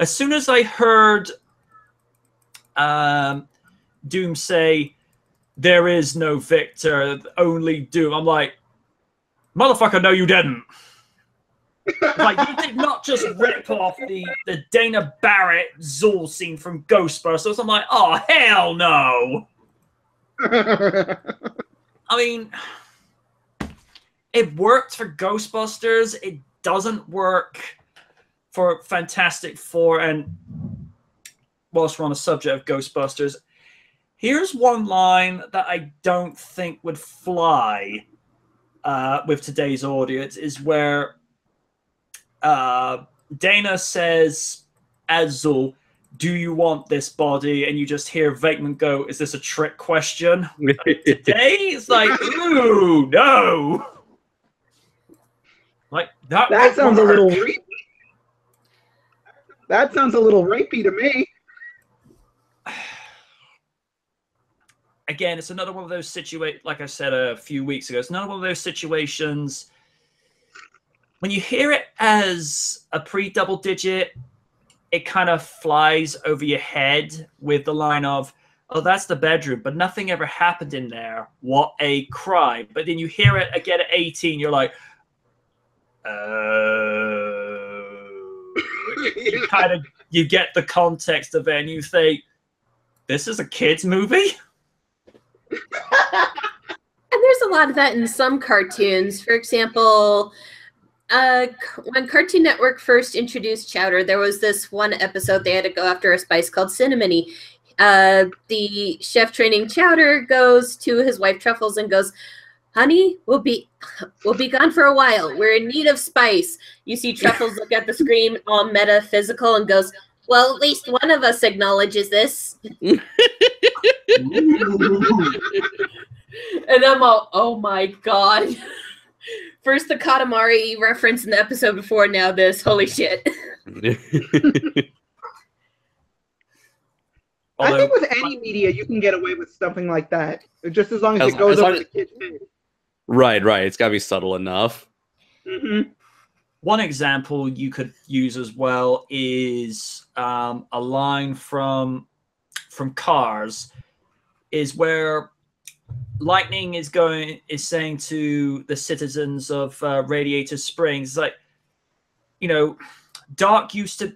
as soon as I heard Doom say, "There is no victor, only Doom," I'm like, motherfucker, no, you didn't. Like, you did not just rip off the Dana Barrett Zool scene from Ghostbusters. I'm like, oh, hell no. I mean, it worked for Ghostbusters. It doesn't work for Fantastic Four. And whilst we're on the subject of Ghostbusters, here's one line that I don't think would fly with today's audience, is where Dana says, as Zool, "Do you want this body?" And you just hear Venkman go, "Is this a trick question?" Today, it's like, ooh, no. Like, that sounds a little rapey. That sounds a little rapey to me. Again, it's another one of those situations, like I said a few weeks ago, it's another one of those situations when you hear it as a pre-double digit, it kind of flies over your head with the line of, "Oh, that's the bedroom, but nothing ever happened in there. What a crime." But then you hear it again at 18, you're like, you get the context of it, and you think, this is a kid's movie? And there's a lot of that in some cartoons. For example, when Cartoon Network first introduced Chowder, there was this one episode they had to go after a spice called cinnamony. The chef training Chowder goes to his wife Truffles and goes, "Honey, we'll be gone for a while. We're in need of spice." You see Truffles look at the screen, all metaphysical, and goes, "Well, at least one of us acknowledges this." And I'm all, oh my god. First the Katamari reference in the episode before, now this. Holy shit. I think with any media, you can get away with something like that. Just as long as it goes over the kid's head. Right. It's got to be subtle enough. Mm-hmm. One example you could use as well is a line from Cars, is where Lightning is saying to the citizens of Radiator Springs, like, you know, Doc used to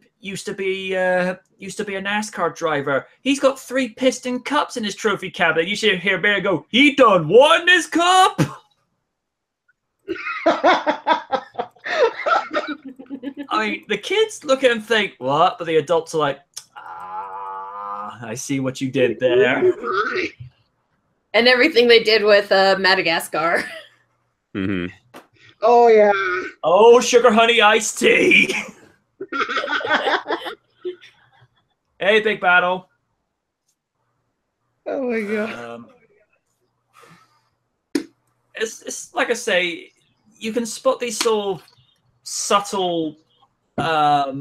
be a NASCAR driver. He's got 3 piston cups in his trophy cabinet. You should hear Barry go, "He done won this cup." I mean, the kids look at him and think, "What?" But the adults are like, "Ah, I see what you did there." And everything they did with Madagascar. Mm-hmm. Oh, yeah. Oh, sugar honey iced tea. Hey, big battle. Oh, my God. It's like I say, you can spot these sort of subtle, I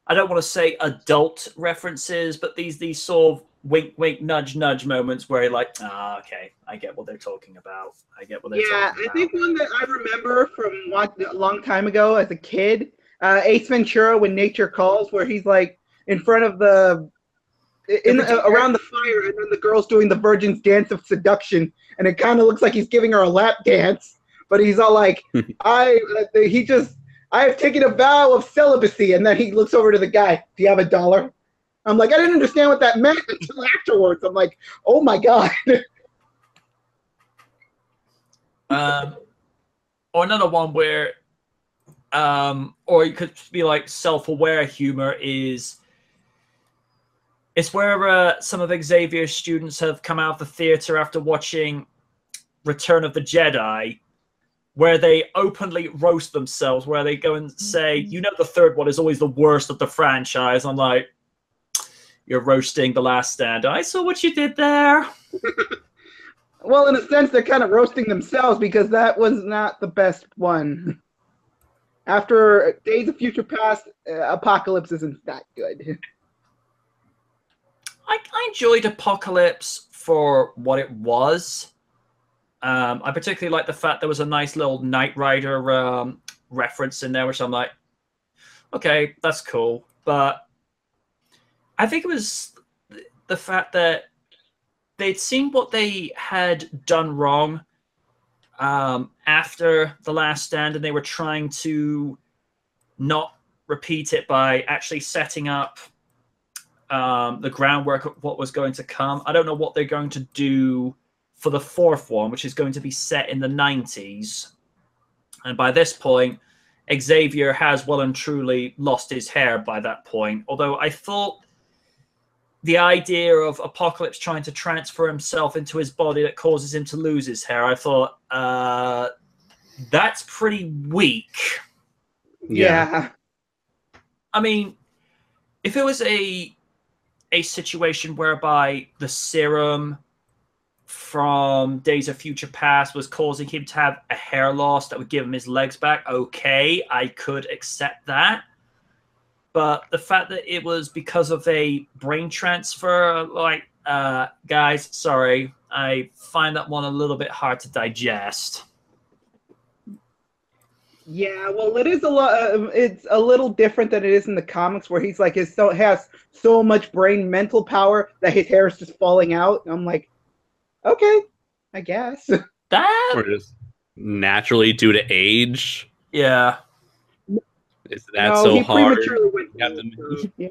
don't want to say adult references, but these sort of wink, wink, nudge, nudge moments where you're like, ah, okay, I get what they're talking about. I get what they're talking about. Yeah, I think one that I remember from a long time ago as a kid, Ace Ventura, When Nature Calls, where he's like in front of around the fire, and then the girl's doing the Virgin's Dance of Seduction, and it kind of looks like he's giving her a lap dance, but he's all like, I have taken a vow of celibacy, and then he looks over to the guy, "Do you have $1?" I'm like, I didn't understand what that meant until afterwards. I'm like, oh my god. Or another one where, or you could be like self-aware humor is, it's where some of Xavier's students have come out of the theater after watching Return of the Jedi, where they openly roast themselves, where they go and say, "You know, the third one is always the worst of the franchise." I'm like, you're roasting The Last Stand. I saw what you did there. Well, in a sense, they're kind of roasting themselves because that was not the best one. After Days of Future Past, Apocalypse isn't that good. I enjoyed Apocalypse for what it was. I particularly like the fact there was a nice little Knight Rider reference in there, which I'm like, okay, that's cool. But I think it was the fact that they'd seen what they had done wrong after The Last Stand, and they were trying to not repeat it by actually setting up the groundwork of what was going to come. I don't know what they're going to do for the fourth one, which is going to be set in the 90s. And by this point, Xavier has well and truly lost his hair by that point. Although I thought the idea of Apocalypse trying to transfer himself into his body that causes him to lose his hair, I thought, that's pretty weak. Yeah. I mean, if it was a situation whereby the serum from Days of Future Past was causing him to have a hair loss that would give him his legs back, okay, I could accept that. But the fact that it was because of a brain transfer, like, guys, sorry, I find that one a little bit hard to digest. Yeah, well, it is a lot. It's a little different than it is in the comics, where he's like has so much brain mental power that his hair is just falling out. And I'm like, okay, I guess That, Or just naturally due to age. yeah. Is that no, so he hard? prematurely went You have to- bald, so, yeah.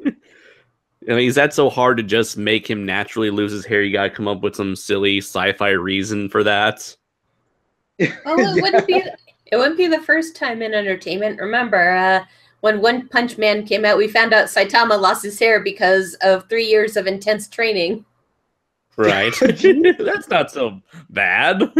I mean, is that so hard to just make him naturally lose his hair? You gotta come up with some silly sci-fi reason for that. Well, it wouldn't be the first time in entertainment. Remember, when One Punch Man came out, we found out Saitama lost his hair because of 3 years of intense training. Right. That's not so bad.